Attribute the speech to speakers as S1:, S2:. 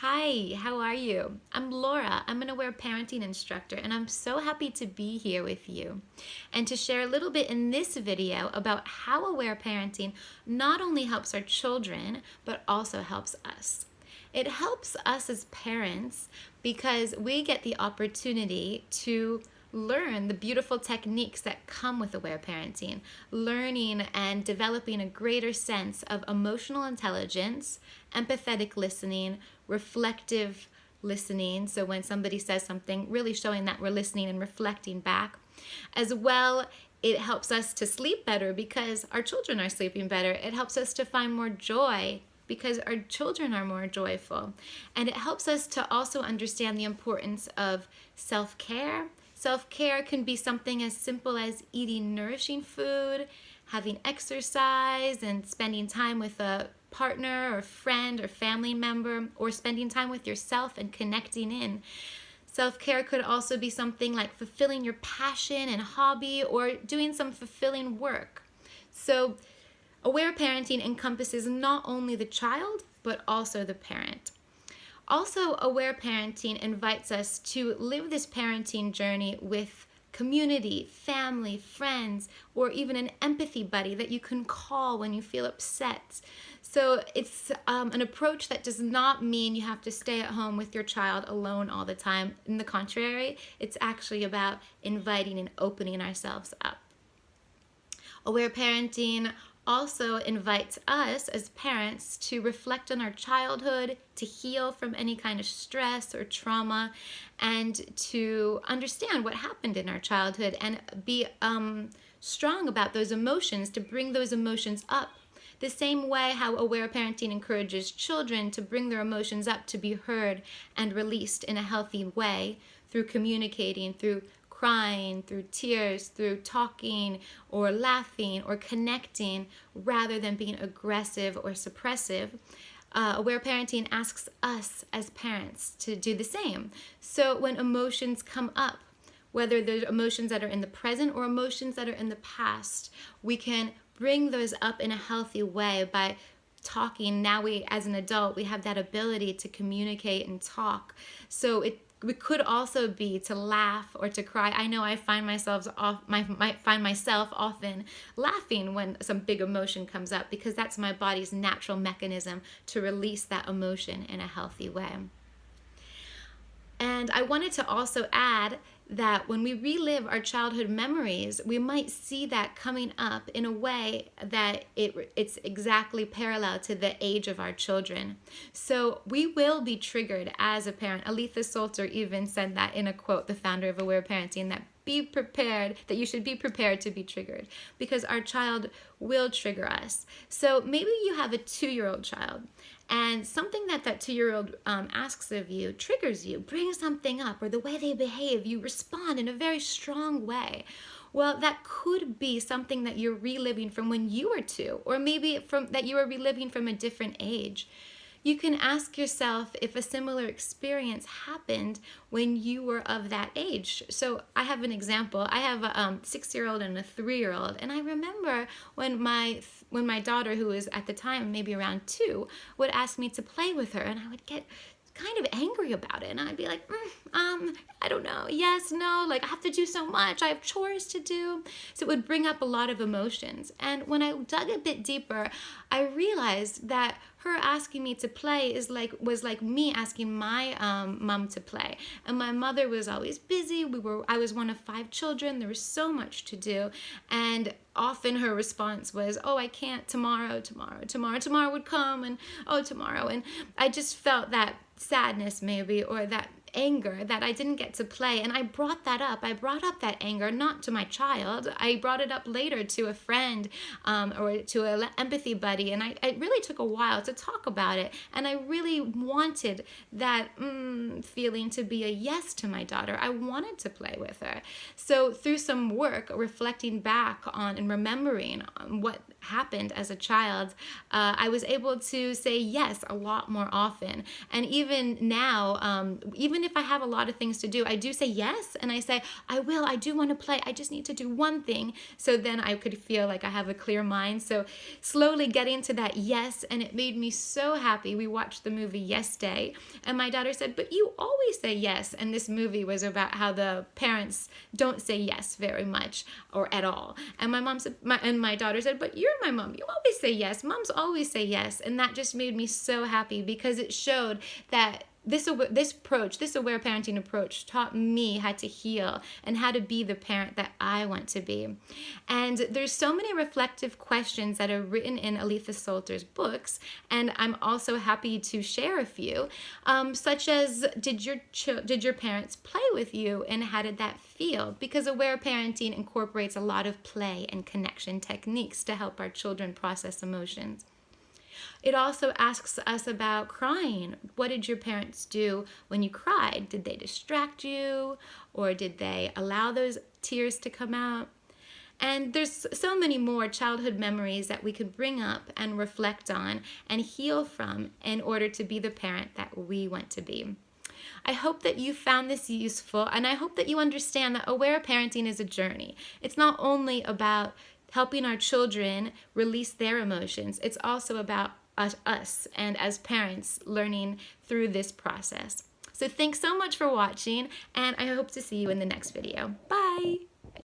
S1: Hi, how are you? I'm Laura. I'm an aware parenting instructor, and I'm so happy to be here with you and to share a little bit in this video about how aware parenting not only helps our children, but also helps us. It helps us as parents because we get the opportunity to learn the beautiful techniques that come with aware parenting, learning and developing a greater sense of emotional intelligence, empathetic listening, reflective listening. So when somebody says something, really showing that we're listening and reflecting back. As well, it helps us to sleep better because our children are sleeping better. It helps us to find more joy because our children are more joyful. And it helps us to also understand the importance of self-care. Self-care can be something as simple as eating nourishing food, having exercise, and spending time with a partner or friend or family member, or spending time with yourself and connecting in. Self-care could also be something like fulfilling your passion and hobby or doing some fulfilling work. So aware parenting encompasses not only the child, but also the parent. Also, aware parenting invites us to live this parenting journey with community, family, friends, or even an empathy buddy that you can call when you feel upset. So it's an approach that does not mean you have to stay at home with your child alone all the time. On the contrary, it's actually about inviting and opening ourselves up. Aware parenting also invites us as parents to reflect on our childhood, to heal from any kind of stress or trauma, and to understand what happened in our childhood and be strong about those emotions, to bring those emotions up. The same way how aware parenting encourages children to bring their emotions up to be heard and released in a healthy way through communicating, through crying, through tears, through talking or laughing or connecting rather than being aggressive or suppressive. Aware parenting asks us as parents to do the same. So when emotions come up, whether they're emotions that are in the present or emotions that are in the past, we can bring those up in a healthy way by talking. Now we, as an adult, we have that ability to communicate and talk. So it could also be to laugh or to cry. I know I find myself often laughing when some big emotion comes up because that's my body's natural mechanism to release that emotion in a healthy way. And I wanted to also add that when we relive our childhood memories, we might see that coming up in a way that it's exactly parallel to the age of our children. So we will be triggered as a parent. Aletha Salter even said that in a quote, the founder of Aware Parenting, that you should be prepared to be triggered because our child will trigger us. So maybe you have a 2-year-old child and something that 2-year-old asks of you triggers you, brings something up, or the way they behave, you respond in a very strong way. Well, that could be something that you're reliving from when you were 2, or maybe that you are reliving from a different age. You can ask yourself if a similar experience happened when you were of that age. So I have an example. I have a 6-year-old and a 3-year-old, and I remember when my daughter, who was at the time maybe around 2, would ask me to play with her, and I would get kind of angry about it, and I'd be like, I don't know, yes, no, like I have to do so much, I have chores to do. So it would bring up a lot of emotions. And when I dug a bit deeper, I realized that her asking me to play was like me asking my mom to play. And my mother was always busy. I was one of 5 children. There was so much to do, and often her response was, oh, I can't, tomorrow would come, and oh, tomorrow. And I just felt that sadness maybe, or that anger that I didn't get to play. And I brought that up. I brought up that anger not to my child. I brought it up later to a friend or to an empathy buddy. And it really took a while to talk about it. And I really wanted that feeling to be a yes to my daughter. I wanted to play with her. So through some work, reflecting back on and remembering what happened as a child, I was able to say yes a lot more often. And even now, even even if I have a lot of things to do, I do say yes, and I say, I will, I do want to play, I just need to do one thing. So then I could feel like I have a clear mind. So slowly getting to that yes, and it made me so happy. We watched the movie Yes Day, and my daughter said, but you always say yes. And this movie was about how the parents don't say yes very much or at all. And my mom said, my daughter said, but you're my mom, you always say yes. Moms always say yes. And that just made me so happy, because it showed that this approach, this aware parenting approach, taught me how to heal and how to be the parent that I want to be. And there's so many reflective questions that are written in Aletha Salter's books, and I'm also happy to share a few, such as, did your parents play with you, and how did that feel? Because aware parenting incorporates a lot of play and connection techniques to help our children process emotions. It also asks us about crying. What did your parents do when you cried? Did they distract you, or did they allow those tears to come out? And there's so many more childhood memories that we could bring up and reflect on and heal from in order to be the parent that we want to be. I hope that you found this useful, and I hope that you understand that aware parenting is a journey. It's not only about helping our children release their emotions, it's also about us and as parents learning through this process. So thanks so much for watching, and I hope to see you in the next video. Bye!